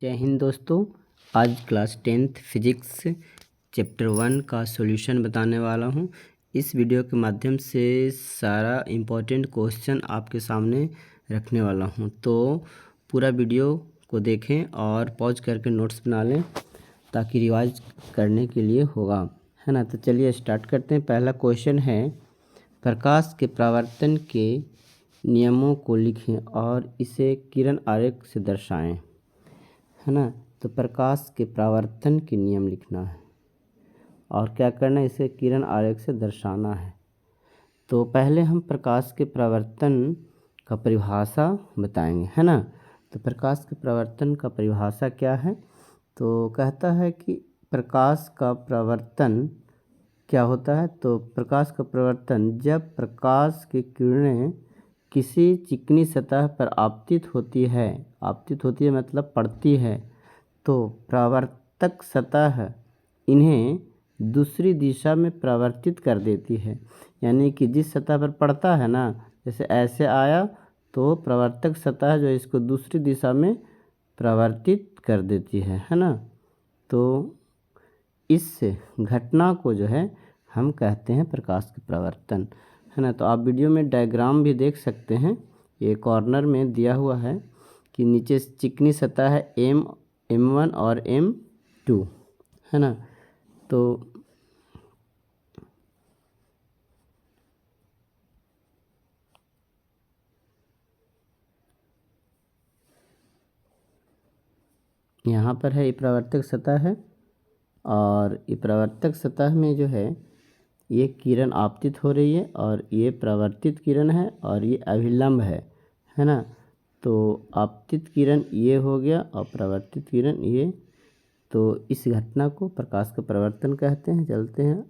जय हिंद दोस्तों। आज क्लास 10th फिजिक्स चैप्टर 1 का सॉल्यूशन बताने वाला हूं। इस वीडियो के माध्यम से सारा इम्पोर्टेंट क्वेश्चन आपके सामने रखने वाला हूं, तो पूरा वीडियो को देखें और पॉज करके नोट्स बना लें ताकि रिवाइज करने के लिए होगा, है ना। तो चलिए स्टार्ट करते हैं। पहला क्वेश्चन है, प्रकाश के परावर्तन के नियमों को लिखें और इसे किरण आरेख से दर्शाएं, है ना। तो प्रकाश के परावर्तन के नियम लिखना है और क्या करना है, इसे किरण आरेख से दर्शाना है। तो पहले हम प्रकाश के परावर्तन का परिभाषा बताएंगे, है ना। तो प्रकाश के परावर्तन का परिभाषा क्या है, तो कहता है कि प्रकाश का परावर्तन क्या होता है। तो प्रकाश का परावर्तन जब प्रकाश की किरणें किसी चिकनी सतह पर आपतित होती है मतलब पड़ती है, तो परावर्तक सतह इन्हें दूसरी दिशा में परावर्तित कर देती है। यानी कि जिस सतह पर पड़ता है ना, जैसे ऐसे आया तो परावर्तक सतह जो है इसको दूसरी दिशा में परावर्तित कर देती है ना। तो इस घटना को जो है हम कहते हैं प्रकाश के परावर्तन, है ना। तो आप वीडियो में डायग्राम भी देख सकते हैं, ये कॉर्नर में दिया हुआ है कि नीचे चिकनी सतह है M1 और M2, है ना। तो यहाँ पर है ये परावर्तक सतह है और ये परावर्तक सतह में जो है ये किरण आपतित हो रही है और ये परावर्तित किरण है और ये अभिलंब है ना। तो आपतित किरण ये हो गया और परावर्तित किरण ये। तो इस घटना को प्रकाश का परावर्तन कहते हैं। चलते हैं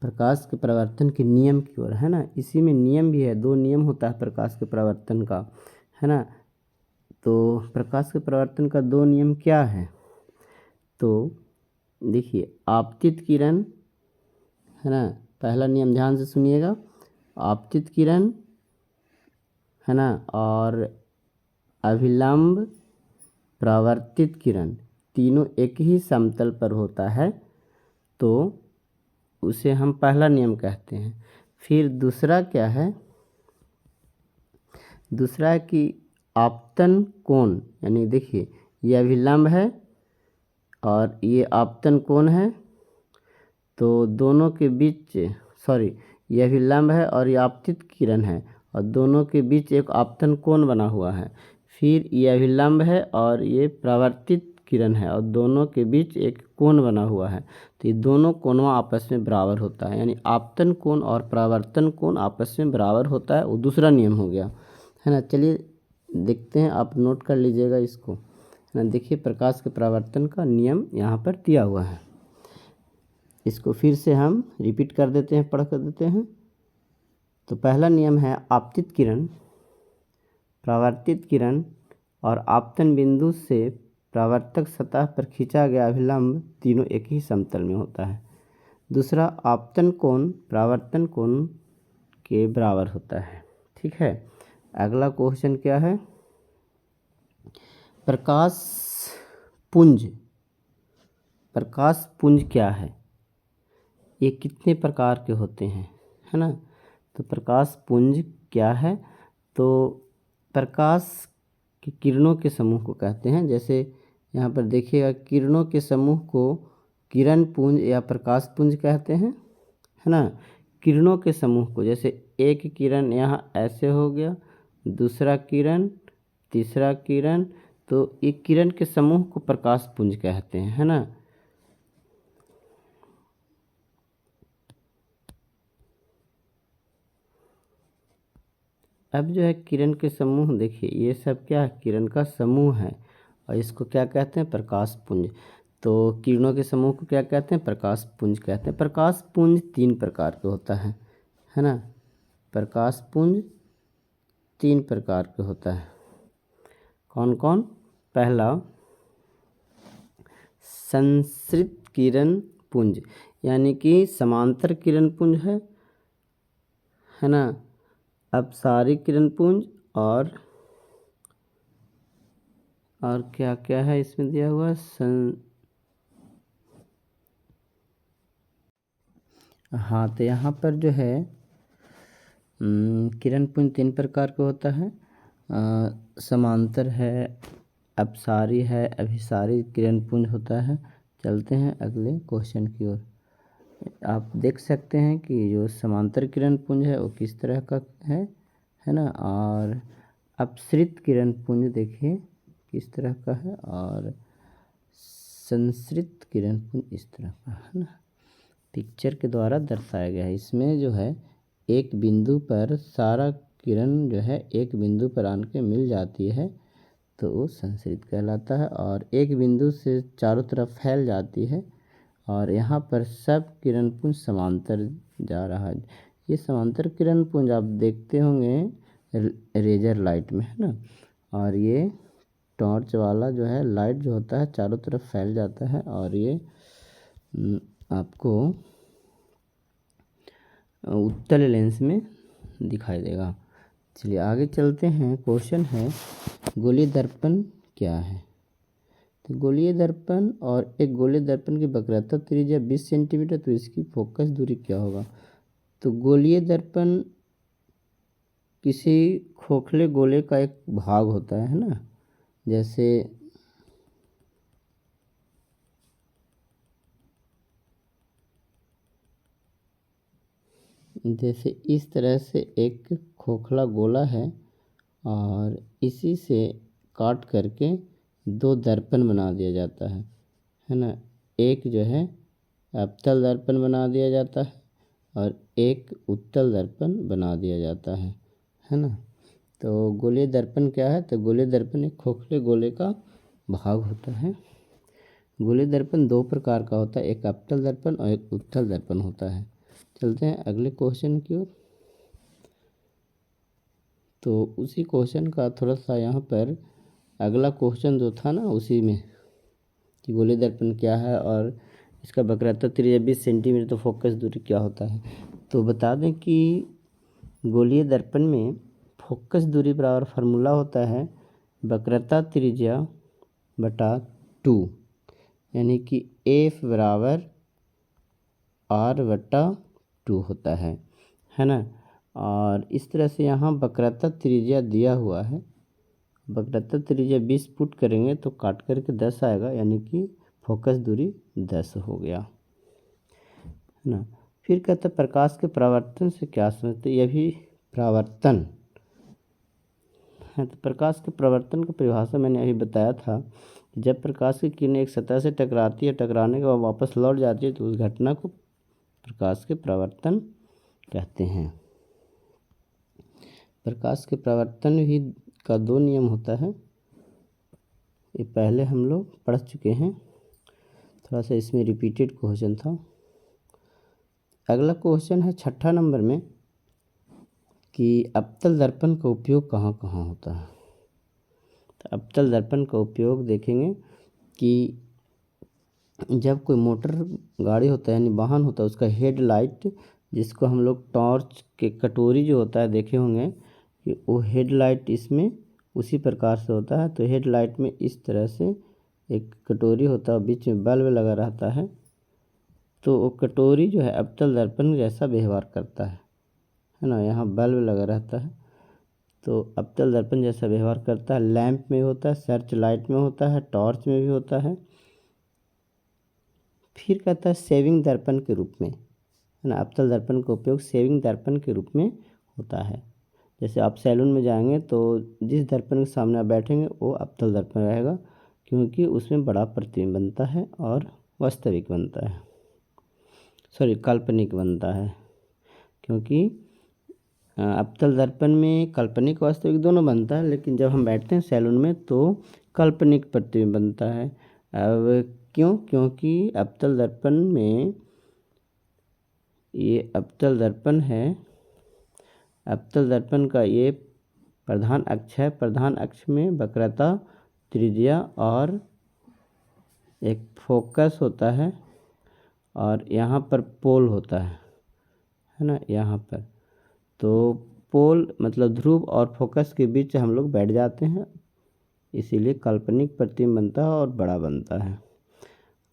प्रकाश के परावर्तन के नियम की ओर, है ना। इसी में नियम भी है, 2 नियम होता है प्रकाश के परावर्तन का, है ना। तो प्रकाश के परावर्तन का 2 नियम क्या है, तो देखिए आपतित किरण, है ना। पहला नियम ध्यान से सुनिएगा, आपतित किरण, है ना, और अभिलंब परावर्तित किरण तीनों एक ही समतल पर होता है, तो उसे हम पहला नियम कहते हैं। फिर दूसरा क्या है, दूसरा है कि आपतन कोण, यानी देखिए ये अभिलंब है और ये आपतन कोण है, तो दोनों के बीच ये अभिलंब है और ये आपतित किरण है और दोनों के बीच एक आपतन कोण बना हुआ है। फिर ये अभिलंब है और ये परावर्तित किरण है और दोनों के बीच एक कोण बना हुआ है, तो ये दोनों कोणों आपस में बराबर होता है। यानी आपतन कोण और परावर्तन कोण आपस में बराबर होता है, वो दूसरा नियम हो गया, है ना। चलिए देखते हैं, आप नोट कर लीजिएगा इसको, है ना। देखिए प्रकाश के परावर्तन का नियम यहाँ पर दिया हुआ है, इसको फिर से हम रिपीट कर देते हैं, पढ़ कर देते हैं। तो पहला नियम है आपतित किरण, परावर्तित किरण और आपतन बिंदु से परावर्तक सतह पर खींचा गया अभिलंब तीनों एक ही समतल में होता है। दूसरा आपतन कोण परावर्तन कोण के बराबर होता है, ठीक है। अगला क्वेश्चन क्या है, प्रकाश पुंज क्या है, ये कितने प्रकार के होते हैं, है ना। तो प्रकाश पुंज क्या है, तो प्रकाश की किरणों के समूह को कहते हैं। जैसे यहाँ पर देखिएगा, किरणों के समूह को किरण पुंज या प्रकाश पुंज कहते हैं, है ना। किरणों के समूह को, जैसे एक किरण यहाँ ऐसे हो गया, दूसरा किरण, तीसरा किरण, तो एक किरण के समूह को प्रकाश पुंज कहते हैं, है ना। अब जो है किरण के समूह, देखिए ये सब क्या है, किरण का समूह है और इसको क्या कहते हैं, प्रकाश पुंज। तो किरणों के समूह को क्या कहते हैं, प्रकाश पुंज कहते हैं। प्रकाश पुंज 3 प्रकार के होता है ना। प्रकाश पुंज 3 प्रकार के होता है, कौन कौन। पहला संश्रित किरण पुंज, यानी कि समांतर किरण पुंज है ना। अपसारिक किरण पुंज और और क्या क्या है इसमें दिया हुआ हाँ, तो यहाँ पर जो है किरण पुंज 3 प्रकार का होता है। समांतर है, अपसारी है, अभिसारी किरण पुंज होता है। चलते हैं अगले क्वेश्चन की ओर। आप देख सकते हैं कि जो समांतर किरण पुंज है वो किस तरह का है ना। और अपसृत किरण पुंज देखिए किस तरह का है, और संसृत किरण पुंज इस तरह का है ना। पिक्चर के द्वारा दर्शाया गया है। इसमें जो है एक बिंदु पर सारा किरण जो है एक बिंदु पर आके मिल जाती है तो वो संसृत कहलाता है, और एक बिंदु से चारों तरफ फैल जाती है और यहाँ पर सब किरण पुंज समांतर जा रहा है। ये समांतर किरण पुंज आप देखते होंगे रेजर लाइट में, है ना। और ये टॉर्च वाला जो है लाइट जो होता है चारों तरफ फैल जाता है, और ये आपको उत्तल लेंस में दिखाई देगा। चलिए आगे चलते हैं। क्वेश्चन है गोलीय दर्पण क्या है। तो गोलीय दर्पण और एक गोलीय दर्पण की वक्रता त्रिज्या 20 सेंटीमीटर, तो इसकी फोकस दूरी क्या होगा। तो गोलीय दर्पण किसी खोखले गोले का एक भाग होता है ना। जैसे इस तरह से एक खोखला गोला है और इसी से काट करके 2 दर्पण बना दिया जाता है ना। एक जो है अवतल दर्पण बना दिया जाता है और एक उत्तल दर्पण बना दिया जाता है ना। तो गोलीय दर्पण क्या है। तो गोलीय दर्पण एक खोखले गोले का भाग होता है। गोलीय दर्पण 2 प्रकार का होता है, एक अवतल दर्पण और एक उत्तल दर्पण होता है। चलते हैं अगले क्वेश्चन की ओर। तो उसी क्वेश्चन का थोड़ा सा यहाँ पर अगला क्वेश्चन जो था ना उसी में कि गोलीय दर्पण क्या है और इसका वक्रता त्रिज्या 20 सेंटीमीटर, तो फोकस दूरी क्या होता है। तो बता दें कि गोलीय दर्पण में फोकस दूरी बराबर फार्मूला होता है वक्रता त्रिज्या बटा 2, यानी कि एफ बराबर आर बटा 2 होता है ना। और इस तरह से यहाँ वक्रता त्रिज्या दिया हुआ है। वक्रता त्रिज्या 20 पुट करेंगे तो काट करके 10 आएगा, यानी कि फोकस दूरी 10 हो गया, है ना। फिर कहते हैं प्रकाश के परावर्तन से क्या समझते। यह भी परावर्तन है। तो प्रकाश के परावर्तन की परिभाषा मैंने अभी बताया था कि जब प्रकाश की किरणें एक सतह से टकराती है, टकराने के बाद वापस लौट जाती है, तो उस घटना को प्रकाश के परावर्तन कहते हैं। प्रकाश के परावर्तन भी का 2 नियम होता है। ये पहले हम लोग पढ़ चुके हैं, थोड़ा सा इसमें रिपीटेड क्वेश्चन था। अगला क्वेश्चन है 6 नंबर में कि अवतल दर्पण का उपयोग कहाँ कहाँ होता है। तो अवतल दर्पण का उपयोग देखेंगे कि जब कोई मोटर गाड़ी होता है यानी वाहन होता है, उसका हेडलाइट जिसको हम लोग टॉर्च के कटोरी जो होता है देखे होंगे कि वो हेडलाइट इसमें उसी प्रकार से होता है। तो हेडलाइट में इस तरह से एक कटोरी होता है, बीच में बल्ब लगा रहता है। तो वो कटोरी जो है अवतल दर्पण जैसा व्यवहार करता है ना। यहाँ बल्ब लगा रहता है तो अवतल दर्पण जैसा व्यवहार करता है। लैंप में होता है, सर्च लाइट में होता है, टॉर्च में भी होता है। फिर कहता है सेविंग दर्पण के रूप में, है ना। अवतल दर्पण का उपयोग सेविंग दर्पण के रूप में होता है। जैसे आप सैलून में जाएंगे तो जिस दर्पण के सामने आप बैठेंगे वो अवतल दर्पण रहेगा, क्योंकि उसमें बड़ा प्रतिबिंब बनता है और वास्तविक बनता है, काल्पनिक बनता है। क्योंकि अवतल दर्पण में काल्पनिक वास्तविक दोनों बनता है, लेकिन जब हम बैठते हैं सैलून में तो काल्पनिक प्रतिबिंब बनता है। अब क्यों। क्योंकि अवतल दर्पण में ये अवतल दर्पण है, अवतल दर्पण का ये प्रधान अक्ष है। प्रधान अक्ष में वक्रता त्रिज्या और एक फोकस होता है और यहाँ पर पोल होता है ना। यहाँ पर तो पोल मतलब ध्रुव और फोकस के बीच हम लोग बैठ जाते हैं इसीलिए काल्पनिक प्रतिबिंब बनता है और बड़ा बनता है।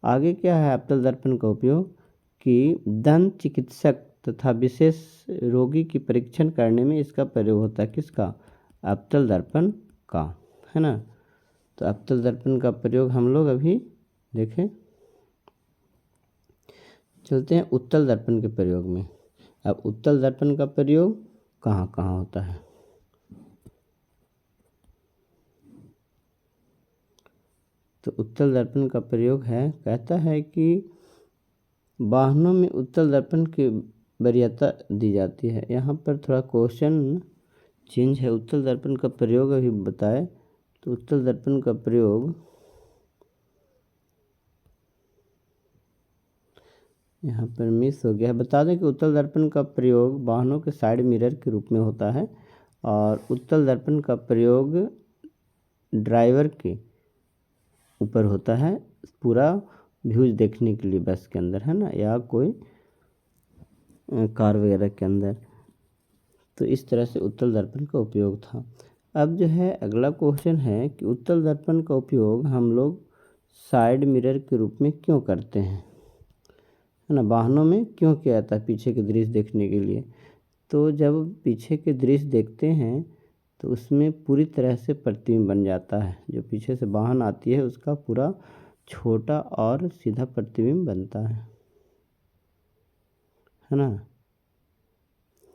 आगे क्या है अवतल दर्पण का उपयोग कि दंत चिकित्सक तथा विशेष रोगी की परीक्षण करने में इसका प्रयोग होता है। किसका? अवतल दर्पण का, है ना। तो अवतल दर्पण का प्रयोग हम लोग अभी देखें। चलते हैं उत्तल दर्पण के प्रयोग में। अब उत्तल दर्पण का प्रयोग कहाँ कहाँ होता है? तो उत्तल दर्पण का प्रयोग है, कहता है कि वाहनों में उत्तल दर्पण की वरीयता दी जाती है। यहाँ पर थोड़ा क्वेश्चन चेंज है। उत्तल दर्पण का प्रयोग अभी बताए तो उत्तल दर्पण का प्रयोग यहाँ पर मिस हो गया है। बता दें कि उत्तल दर्पण का प्रयोग वाहनों के साइड मिरर के रूप में होता है और उत्तल दर्पण का प्रयोग ड्राइवर के ऊपर होता है पूरा व्यूज देखने के लिए बस के अंदर, है ना, या कोई कार वगैरह के अंदर। तो इस तरह से उत्तल दर्पण का उपयोग था। अब जो है अगला क्वेश्चन है कि उत्तल दर्पण का उपयोग हम लोग साइड मिरर के रूप में क्यों करते हैं, है ना, वाहनों में क्यों किया जाता है पीछे के दृश्य देखने के लिए। तो जब पीछे के दृश्य देखते हैं तो उसमें पूरी तरह से प्रतिबिंब बन जाता है। जो पीछे से वाहन आती है उसका पूरा छोटा और सीधा प्रतिबिंब बनता है ना।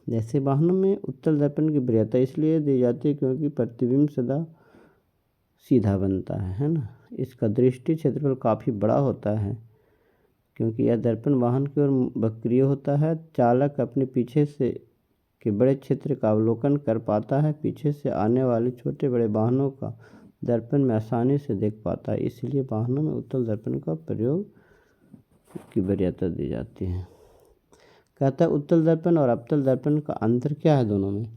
जैसे वाहनों में उत्तल दर्पण की वरीयता इसलिए दी जाती है क्योंकि प्रतिबिंब सदा सीधा बनता है ना। इसका दृष्टि क्षेत्रफल काफ़ी बड़ा होता है क्योंकि यह दर्पण वाहन की ओर वक्रीय होता है। चालक अपने पीछे से के बड़े क्षेत्र का अवलोकन कर पाता है। पीछे से आने वाले छोटे बड़े वाहनों का दर्पण में आसानी से देख पाता है। इसलिए वाहनों में उत्तल दर्पण का प्रयोग की वरीयता दी जाती है। कहता है उत्तल दर्पण और अवतल दर्पण का अंतर क्या है दोनों में।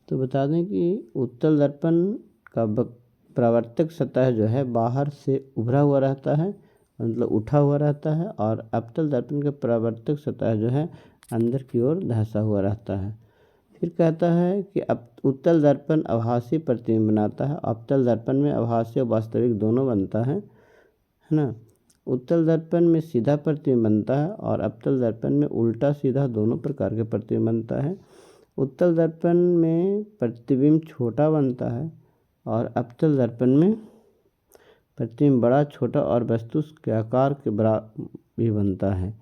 तो बता दें कि उत्तल दर्पण का परावर्तक सतह जो है बाहर से उभरा हुआ रहता है, मतलब उठा हुआ रहता है, और अवतल दर्पण का परावर्तक सतह जो है अंदर की ओर धंसा हुआ रहता है। फिर कहता है कि उत्तल दर्पण आभासी प्रतिबिंब बनाता है। अवतल दर्पण में आभासी और वास्तविक दोनों बनता है ना। उत्तल दर्पण में सीधा प्रतिबिंब बनता है और अवतल दर्पण में उल्टा सीधा दोनों प्रकार के प्रतिबिंब बनता है। उत्तल दर्पण में प्रतिबिंब छोटा बनता है और अवतल दर्पण में प्रतिबिंब बड़ा, छोटा और वस्तु के आकार के बराबर भी बनता है।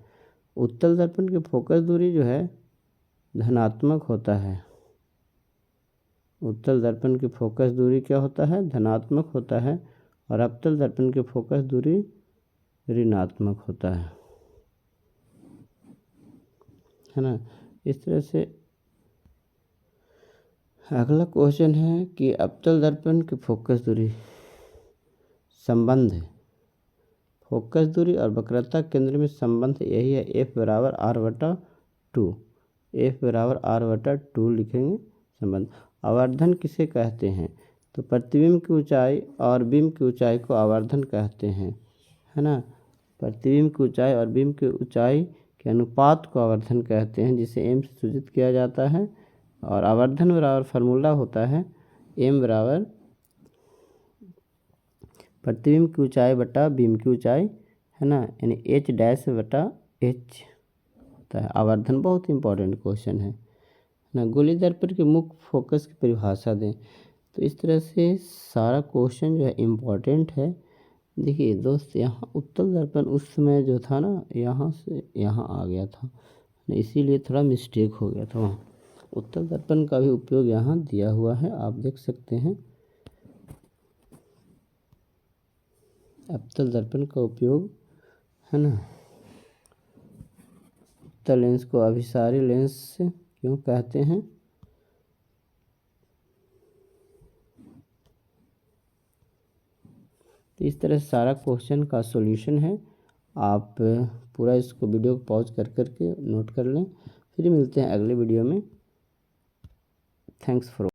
उत्तल दर्पण की फोकस दूरी जो है धनात्मक होता है। उत्तल दर्पण की फोकस दूरी क्या होता है? धनात्मक होता है। और अवतल दर्पण की फोकस दूरी ऋणात्मक होता है ना। इस तरह से अगला क्वेश्चन है कि अवतल दर्पण की फोकस दूरी संबंध है। फोकस दूरी और वक्रता केंद्र में संबंध यही है, F=R/2। F=R/2 लिखेंगे संबंध। आवर्धन किसे कहते हैं? तो प्रतिबिंब की ऊंचाई और बिंब की ऊंचाई को आवर्धन कहते हैं, है ना। प्रतिबिंब की ऊंचाई और बिंब की ऊंचाई के अनुपात को आवर्धन कहते हैं, जिसे m से सूचित किया जाता है। और आवर्धन बराबर फार्मूला होता है m बराबर प्रतिबिंब की ऊंचाई बटा बिंब की ऊंचाई, है ना, यानी h' बटा h होता है। आवर्धन बहुत इंपॉर्टेंट क्वेश्चन है ना। गोली दर्पण के मुख्य फोकस की परिभाषा दें। तो इस तरह से सारा क्वेश्चन जो है इम्पॉर्टेंट है। देखिए दोस्त, यहाँ उत्तल दर्पण उस समय जो था ना, यहाँ से यहाँ आ गया था, इसीलिए थोड़ा मिस्टेक हो गया था वहाँ। उत्तल दर्पण का भी उपयोग यहाँ दिया हुआ है, आप देख सकते हैं। अवतल दर्पण का उपयोग, है ना, उत्तल लेंस को अभिसारी लेंस क्यों कहते हैं? तो इस तरह सारा क्वेश्चन का सॉल्यूशन है। आप पूरा इसको वीडियो को पॉज कर करके नोट कर लें। फिर मिलते हैं अगले वीडियो में। Thanks for